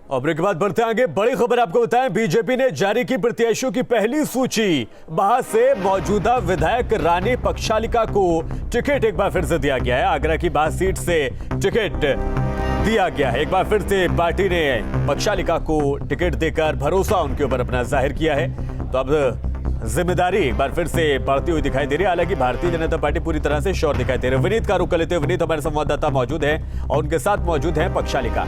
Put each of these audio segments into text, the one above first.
और ब्रेक के बाद बढ़ते आगे, बड़ी खबर आपको बताएं, बीजेपी ने जारी की प्रत्याशियों की पहली सूची। वहां से मौजूदा विधायक रानी पक्षालिका को टिकट एक बार फिर से दिया गया है। आगरा की बास सीट से टिकट दिया गया है। एक बार फिर से पार्टी ने पक्षालिका को टिकट देकर भरोसा उनके ऊपर अपना जाहिर किया है। तो अब जिम्मेदारी एक बार फिर से बढ़ती हुई दिखाई दे रही है। हालांकि भारतीय जनता पार्टी पूरी तरह से श्योर दिखाई दे रही है। विनीत का रुख कर लेते हैं। विनीत हमारे संवाददाता मौजूद है और उनके साथ मौजूद है पक्षालिका।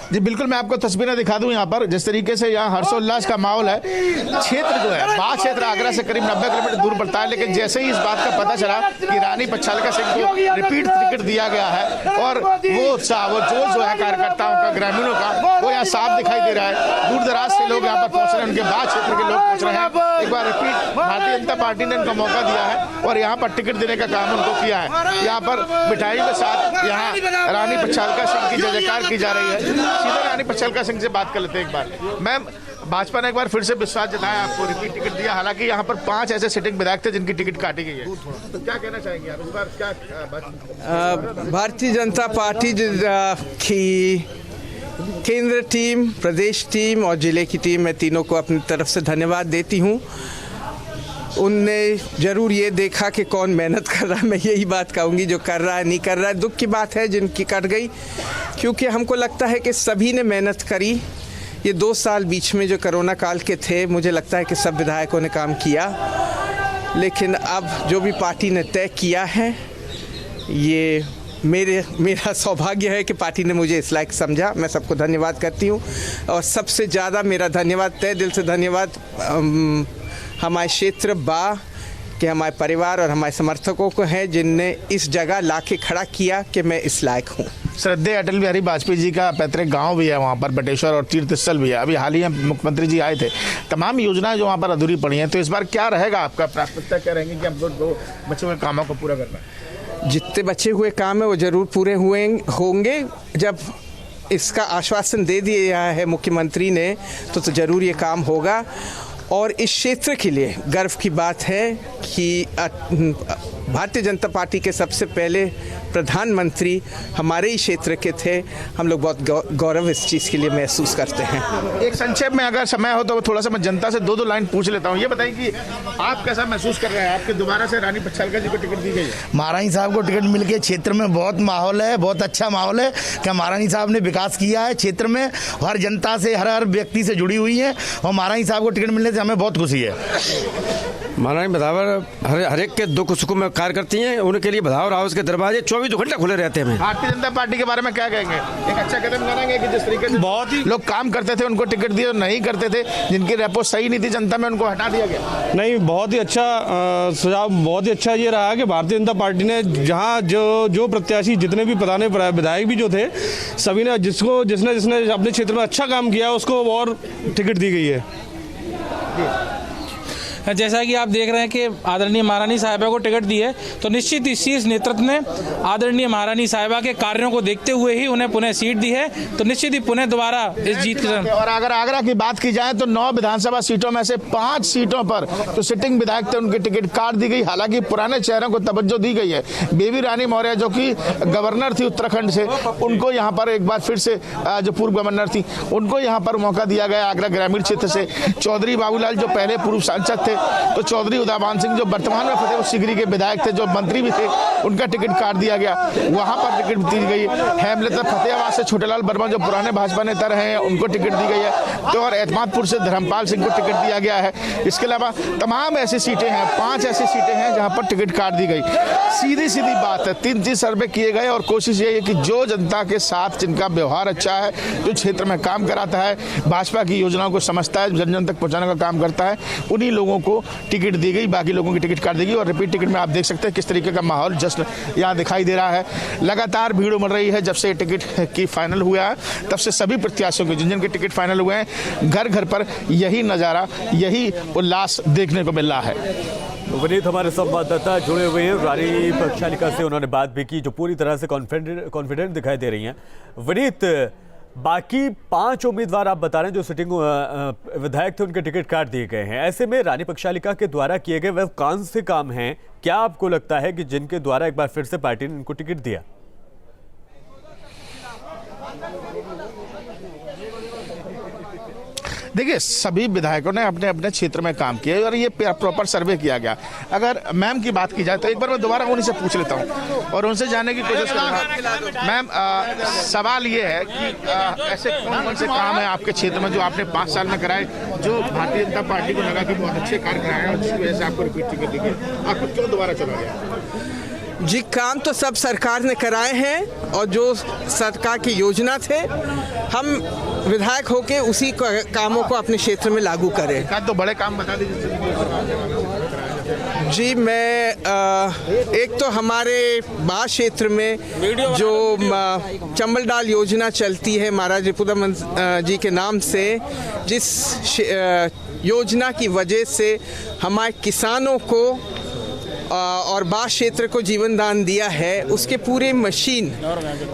जी बिल्कुल, मैं आपको तस्वीरें दिखा दूं। यहाँ पर जिस तरीके से यहाँ हर्षोल्लास का माहौल है। क्षेत्र जो है बाग क्षेत्र आगरा से करीब 90 किलोमीटर दूर पड़ता है, लेकिन जैसे ही इस बात का पता चला कि रानी पक्षालिका सिंह को रिपीट टिकट दिया गया है और वो उत्साह, वो जोश जो है कार्यकर्ताओं का, ग्रामीणों का, वो यहाँ साफ दिखाई दे रहा है। दूर दराज से लोग यहाँ पर पहुंच रहे हैं, उनके बाग क्षेत्र के लोग पहुंच रहे हैं। एक बार रिपीट भारतीय जनता पार्टी ने उनको मौका दिया है और यहाँ पर टिकट देने का काम उनको किया है। यहाँ पर मिठाइयों के साथ यहाँ रानी पक्षालिका सिंह की जय जयकार की जा रही है। सीधे रानी पक्षालिका सिंह से बात कर लेते हैं एक बार। मैम, भाजपा ने एक बार फिर से विश्वास जताया, आपको रिपीट टिकट दिया। हालांकि यहाँ पर 5 ऐसे सिटिंग विधायक थे जिनकी टिकट काटी गई है, तो क्या कहना चाहेंगे आप इस बार? क्या भारतीय जनता पार्टी की केंद्र टीम, प्रदेश टीम और जिले की टीम, मैं तीनों को अपनी तरफ से धन्यवाद देती हूँ। उनने ज़रूर ये देखा कि कौन मेहनत कर रहा है। मैं यही बात कहूँगी, जो कर रहा है नहीं कर रहा है। दुख की बात है जिनकी कट गई, क्योंकि हमको लगता है कि सभी ने मेहनत करी। ये 2 साल बीच में जो कोरोना काल के थे, मुझे लगता है कि सब विधायकों ने काम किया। लेकिन अब जो भी पार्टी ने तय किया है, ये मेरा सौभाग्य है कि पार्टी ने मुझे इस लायक समझा। मैं सबको धन्यवाद करती हूँ और सबसे ज़्यादा मेरा धन्यवाद, तहे दिल से धन्यवाद हमारे क्षेत्र के हमारे परिवार और हमारे समर्थकों को है, जिनने इस जगह लाके खड़ा किया कि मैं इस लायक हूँ। श्रद्धेय अटल बिहारी वाजपेयी जी का पैतृक गांव भी है वहाँ पर, बटेश्वर, और तीर्थ स्थल भी है। अभी हाल ही में मुख्यमंत्री जी आए थे। तमाम योजनाएं जो वहाँ पर अधूरी पड़ी हैं, तो इस बार क्या रहेगा आपका प्राथमिकता? क्या रहेंगे कि हमको 2 बचे हुए कामों को पूरा करना है? जितने बचे हुए काम है वो ज़रूर पूरे होंगे। जब इसका आश्वासन दे दिया है मुख्यमंत्री ने, तो ज़रूर ये काम होगा। और इस क्षेत्र के लिए गर्व की बात है कि भारतीय जनता पार्टी के सबसे पहले प्रधानमंत्री हमारे ही क्षेत्र के थे। हम लोग बहुत गौरव इस चीज़ के लिए महसूस करते हैं। एक संक्षेप में अगर समय हो तो थोड़ा सा मैं जनता से 2 लाइन पूछ लेता हूँ। ये बताइए कि आप कैसा महसूस कर रहे हैं, आपके दोबारा से रानी पक्षालिका जी को टिकट दी गई है? महारानी साहब को टिकट मिल के क्षेत्र में बहुत माहौल है, बहुत अच्छा माहौल है। क्या महारानी साहब ने विकास किया है क्षेत्र में, हर जनता से, हर व्यक्ति से जुड़ी हुई है और महारानी साहब को टिकट मिलने से हमें बहुत खुशी है। महारानी बधावर हर एक के दुख सुख में कार्य करती हैं। उनके लिए बधावर हाउस के दरवाजे 24 घंटे खुले रहते हैं। भारतीय जनता पार्टी के बारे में क्या कहेंगे? एक अच्छा कदम करेंगे कि जिस तरीके से बहुत ही लोग काम करते थे उनको टिकट दिए और नहीं करते थे, जिनकी रेपो सही नहीं थी जनता में, उनको हटा दिया गया? नहीं, बहुत ही अच्छा सुझाव, बहुत ही अच्छा ये रहा कि भारतीय जनता पार्टी ने जहाँ जो प्रत्याशी, जितने भी प्रधान विधायक भी जो थे, सभी ने जिसने अपने क्षेत्र में अच्छा काम किया उसको और टिकट दी गई है। जैसा कि आप देख रहे हैं कि आदरणीय महारानी साहिबा को टिकट दी है, तो निश्चित इस नेतृत्व ने आदरणीय महारानी साहिबा के कार्यों को देखते हुए ही उन्हें पुनः सीट दी है। तो निश्चित ही पुनः दोबारा इस जीत के। और अगर आगरा की बात की जाए तो 9 विधानसभा सीटों में से 5 सीटों पर तो सिटिंग विधायक थे, उनकी टिकट काट दी गई। हालांकि पुराने चेहरों को तवज्जो दी गई है। बेबी रानी मौर्य जो कि गवर्नर थी उत्तराखंड से, उनको यहाँ पर एक बार फिर से, जो पूर्व गवर्नर थी, उनको यहाँ पर मौका दिया गया आगरा ग्रामीण क्षेत्र से। चौधरी बाबूलाल जो पहले पूर्व सांसद थे, तो चौधरी उदयभान सिंह जो वर्तमान में फतेहपुर सीकरी के विधायक थे, जो मंत्री भी थे, उनका टिकट काट दिया गया, वहां पर टिकट दी गई। हेमलता फतेहाबाद से छोटेलाल वर्मा जो पुराने भाजपा नेता रहे हैं, उनको टिकट दी गई है। तो और एतमादपुर से धर्मपाल सिंह को टिकट दिया गया है। इसके अलावा तमाम ऐसी सीटें हैं, 5 ऐसी सीटें हैं जहां पर टिकट काट दी गई। सीधी बात है, 3 सर्वे किए गए और कोशिश ये है कि जो जनता के साथ जिनका व्यवहार अच्छा है, जो क्षेत्र में काम कराता है, भाजपा की योजनाओं को समझता है, जन जन तक पहुंचाने का काम करता है, उन्हीं लोगों को टिकट दी गई। बाकी लोगों की टिकट काट देगी। और रिपीट टिकट में आप देख सकते हैं किस तरीके का माहौल जश्न यहाँ दिखाई दे रहा है। लगातार भीड़ उमड़ रही है। जब से टिकट की फाइनल हुआ है, तब से सभी प्रत्याशियों के जिन के टिकट फाइनल हुए हैं, घर घर पर यही नज़ारा, यही उल्लास देखने को मिल रहा है। विनीत हमारे संवाददाता जुड़े हुए हैं रानी पक्षालिका से, उन्होंने बात भी की जो पूरी तरह से कॉन्फिडेंट दिखाई दे रही हैं। विनीत, बाकी 5 उम्मीदवार आप बता रहे हैं जो सिटिंग विधायक थे, उनके टिकट काट दिए गए हैं। ऐसे में रानी पक्षालिका के द्वारा किए गए वह कौन से काम हैं, क्या आपको लगता है कि जिनके द्वारा एक बार फिर से पार्टी ने इनको टिकट दिया? देखिए, सभी विधायकों ने अपने अपने क्षेत्र में काम किया और ये प्रॉपर सर्वे किया गया। अगर मैम की बात की जाए तो एक बार मैं दोबारा उन्हीं से पूछ लेता हूँ और उनसे जानने की कोशिश करूँगा। मैम, सवाल ये है कि ऐसे कौन कौन से काम है आपके क्षेत्र में जो आपने 5 साल में कराए, जो भारतीय जनता पार्टी को लगा कि बहुत अच्छे कार्य कराए हैं और जिसकी वजह से आपको रिपीट टिकट दी गई, आपको क्यों दोबारा चुना गया? जी, काम तो सब सरकार ने कराए हैं और जो सरकार की योजना थे हम विधायक होके उसी कामों को अपने क्षेत्र में लागू करें। तो बड़े काम बता दीजिए। जी, मैं एक तो हमारे बाढ़ क्षेत्र में जो चंबल योजना चलती है महाराज रिपुदमन जी के नाम से, जिस योजना की वजह से हमारे किसानों को और बाढ़ क्षेत्र को जीवन दान दिया है, उसके पूरे मशीन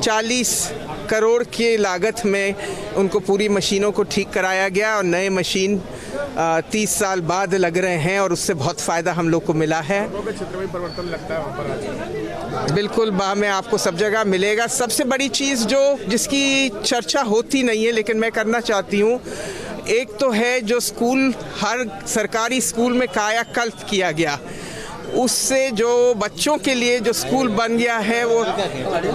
40 करोड़ की लागत में उनको पूरी मशीनों को ठीक कराया गया और नए मशीन 30 साल बाद लग रहे हैं और उससे बहुत फ़ायदा हम लोग को मिला है। क्षेत्र में परिवर्तन लगता है बिल्कुल में आपको सब जगह मिलेगा। सबसे बड़ी चीज़ जिसकी चर्चा होती नहीं है लेकिन मैं करना चाहती हूँ, एक तो है जो स्कूल, हर सरकारी स्कूल में कायाकल्प किया गया, उससे जो बच्चों के लिए जो स्कूल बन गया है वो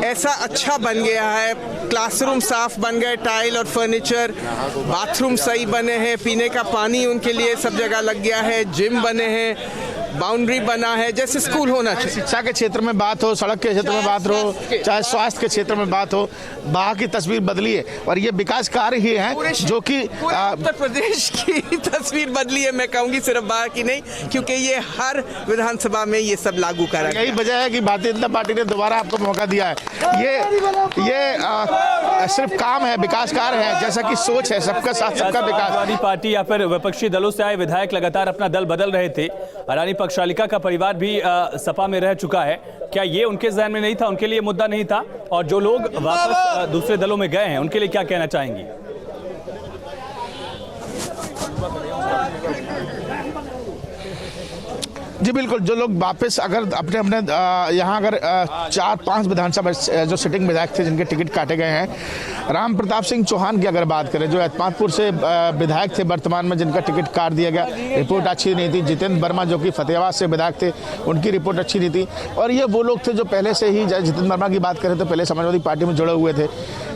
ऐसा अच्छा बन गया है, क्लासरूम साफ बन गए, टाइल और फर्नीचर, बाथरूम सही बने हैं, पीने का पानी उनके लिए सब जगह लग गया है, जिम बने हैं, बाउंड्री बना है जैसे स्कूल होना चाहिए। शिक्षा के क्षेत्र में बात हो, सड़क के क्षेत्र में बात हो, चाहे स्वास्थ्य के क्षेत्र में बात हो, बाह की तस्वीर बदली है और ये विकास कार्य ही हैं जो कि उत्तर प्रदेश की तस्वीर बदली है। मैं कहूँगी सिर्फ बाह की नहीं, क्योंकि ये हर विधानसभा में ये सब लागू करा। यही वजह है कि भारतीय जनता पार्टी ने दोबारा आपको मौका दिया है। ये सिर्फ काम है, विकास कार्य है, जैसा कि सोच है सबका साथ सबका विकास। समाजवादी पार्टी या फिर विपक्षी दलों से आए विधायक लगातार अपना दल बदल रहे थे। रानी पक्षालिका का परिवार भी सपा में रह चुका है। क्या ये उनके ज़हन में नहीं था, उनके लिए मुद्दा नहीं था? और जो लोग वापस दूसरे दलों में गए हैं उनके लिए क्या कहना चाहेंगी? जी बिल्कुल, जो लोग वापस अगर अपने अपने यहाँ अगर 4-5 विधानसभा जो सिटिंग विधायक थे जिनके टिकट काटे गए हैं, राम प्रताप सिंह चौहान की अगर बात करें जो एतमादपुर से विधायक थे वर्तमान में, जिनका टिकट काट दिया गया, रिपोर्ट अच्छी नहीं थी। जितेंद्र वर्मा जो कि फतेहाबाद से विधायक थे, उनकी रिपोर्ट अच्छी नहीं थी। और ये वो लोग थे जो पहले से ही, जितेंद्र वर्मा की बात करें तो पहले समाजवादी पार्टी में जुड़े हुए थे,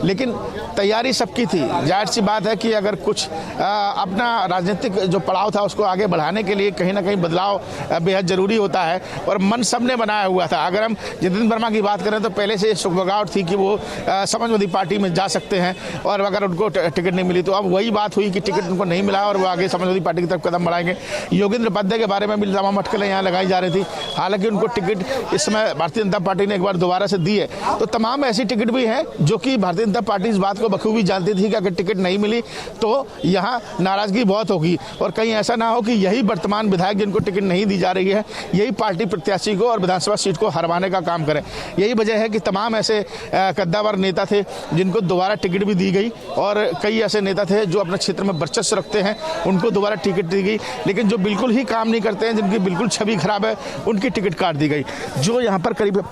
लेकिन तैयारी सबकी थी। जाहिर सी बात है कि अगर कुछ अपना राजनीतिक जो पड़ाव था उसको आगे बढ़ाने के लिए कहीं ना कहीं बदलाव बेहद जरूरी होता है और मन सबने बनाया हुआ था। अगर हम जितेंद्र वर्मा की बात करें तो पहले से सुगबगाहट थी कि वो समाजवादी पार्टी में जा सकते हैं और अगर उनको टिकट नहीं मिली तो अब वही बात हुई कि टिकट उनको नहीं मिला और वो आगे समाजवादी पार्टी की तरफ कदम बढ़ाएंगे। योगेंद्र उपाध्याय के बारे में भी तमाम अटकलें यहाँ लगाई जा रही थी, हालांकि उनको टिकट इस समय भारतीय जनता पार्टी ने एक बार दोबारा से दी है। तो तमाम ऐसी टिकट भी हैं जो कि भारतीय जनता पार्टी इस बात को बखूबी जानती थी कि अगर टिकट नहीं मिली तो यहाँ नाराजगी बहुत होगी और कहीं ऐसा ना हो कि यही वर्तमान विधायक जिनको टिकट नहीं दी जा रही है यही पार्टी प्रत्याशी को और विधानसभा सीट को हरवाने का काम करें। यही वजह है कि तमाम ऐसे कद्दावर नेता थे जिनको दोबारा टिकट भी दी गई और कई ऐसे नेता थे जो अपने क्षेत्र में वर्चस्व रखते हैं, उनको दोबारा टिकट दी गई, लेकिन जो बिल्कुल ही काम नहीं करते हैं, जिनकी बिल्कुल छवि खराब है, उनकी टिकट काट दी गई। जो यहाँ पर करीब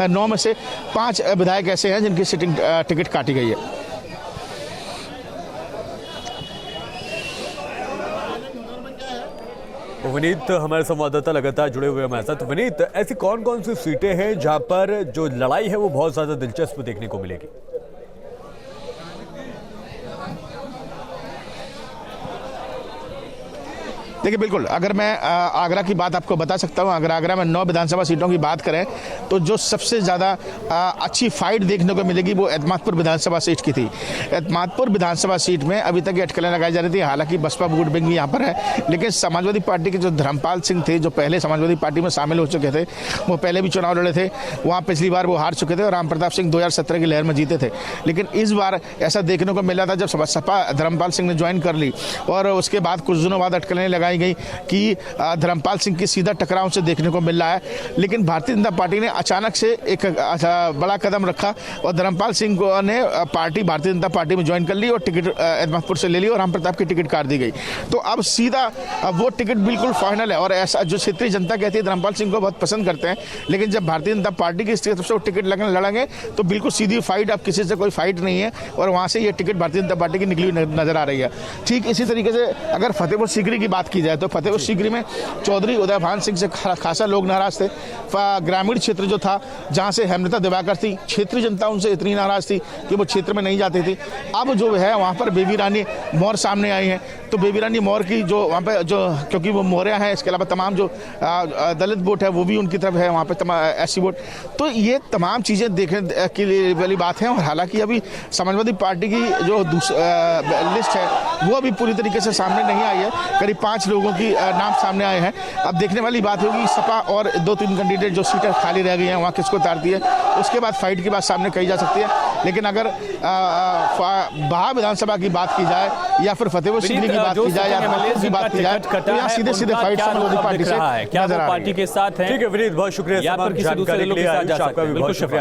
9 में से 5 विधायक ऐसे हैं जिनकी सिटिंग टिकट काटी गई है। विनीत हमारे संवाददाता लगातार जुड़े हुए हमारे साथ। विनीत, ऐसी कौन कौन सी सीटें हैं जहां पर जो लड़ाई है वो बहुत ज्यादा दिलचस्प देखने को मिलेगी? देखिए बिल्कुल, अगर मैं आगरा की बात आपको बता सकता हूं, अगर आगरा में 9 विधानसभा सीटों की बात करें तो जो सबसे ज़्यादा अच्छी फाइट देखने को मिलेगी वो एतमादपुर विधानसभा सीट की थी। एतमादपुर विधानसभा सीट में अभी तक अटकलें लगाई जा रही थी, हालांकि बसपा वोट बैंक भी यहाँ पर है, लेकिन समाजवादी पार्टी के जो धर्मपाल सिंह थे जो पहले समाजवादी पार्टी में शामिल हो चुके थे, वो पहले भी चुनाव लड़े थे, वहाँ पिछली बार वो हार चुके थे और राम प्रताप सिंह 2017 की लहर में जीते थे। लेकिन इस बार ऐसा देखने को मिला था जब सपा धर्मपाल सिंह ने ज्वाइन कर ली और उसके बाद कुछ दिनों बाद अटकलें लगाई बनाई गई कि धर्मपाल सिंह की सीधा टकराव से देखने को मिल रहा है, लेकिन भारतीय जनता पार्टी ने अचानक से एक बड़ा कदम रखा और धर्मपाल सिंह ने पार्टी भारतीय जनता पार्टी में ज्वाइन कर ली और टिकट अहमदपुर से ले ली और राम प्रताप की टिकट काट दी गई। तो अब सीधा वो टिकट बिल्कुल फाइनल है। और ऐसा जो क्षेत्रीय जनता कहती है धर्मपाल सिंह को बहुत पसंद करते हैं, लेकिन जब भारतीय जनता पार्टी की तरफ से वो टिकट लड़ेंगे तो बिल्कुल सीधी फाइट, अब किसी से कोई फाइट नहीं है और वहाँ से ये टिकट भारतीय जनता पार्टी की निकली हुई नजर आ रही है। ठीक इसी तरीके से अगर फतेहपुर सीकरी की बात की जाए तो फतेहपुर सीकरी में चौधरी उदयभान सिंह से खासा लोग नाराज थे। ग्रामीण क्षेत्र जो था जहाँ से हेमलता दिवाकर थी, क्षेत्रीय जनता उनसे इतनी नाराज थी कि वो क्षेत्र में नहीं जाती थी। अब जो है वहाँ पर बेबी रानी मौर्य सामने आई हैं, तो बेबी रानी मौर्य की जो वहाँ पे जो क्योंकि वो मौर्य हैं, इसके अलावा तमाम जो दलित वोट है वो भी उनकी तरफ है, वहाँ पे एससी वोट। तो ये तमाम चीज़ें देखने के लिए वाली बात है। और हालांकि अभी समाजवादी पार्टी की जो लिस्ट है वो अभी पूरी तरीके से सामने नहीं आई है, करीब 5 लोगों की नाम सामने आए हैं। अब देखने वाली बात होगी सपा और 2-3 कैंडिडेट जो सीटें खाली रह गई हैं वहाँ किसको उतारती है, उसके बाद फाइट की बात सामने कही जा सकती है। लेकिन अगर बहा विधानसभा की बात की जाए या फिर फतेहपुर सीकरी की बात की जाए या फतेहपुर की बात की जाए तो यहाँ सीधे फाइट समाजवादी पार्टी से क्या वो नजर आ रही पार्टी के साथ है। ठीक है विनीत, बहुत शुक्रिया या फिर किसी दूसरे लोग के साथ जा सकते हैं। बिल्कुल शुक्रिया।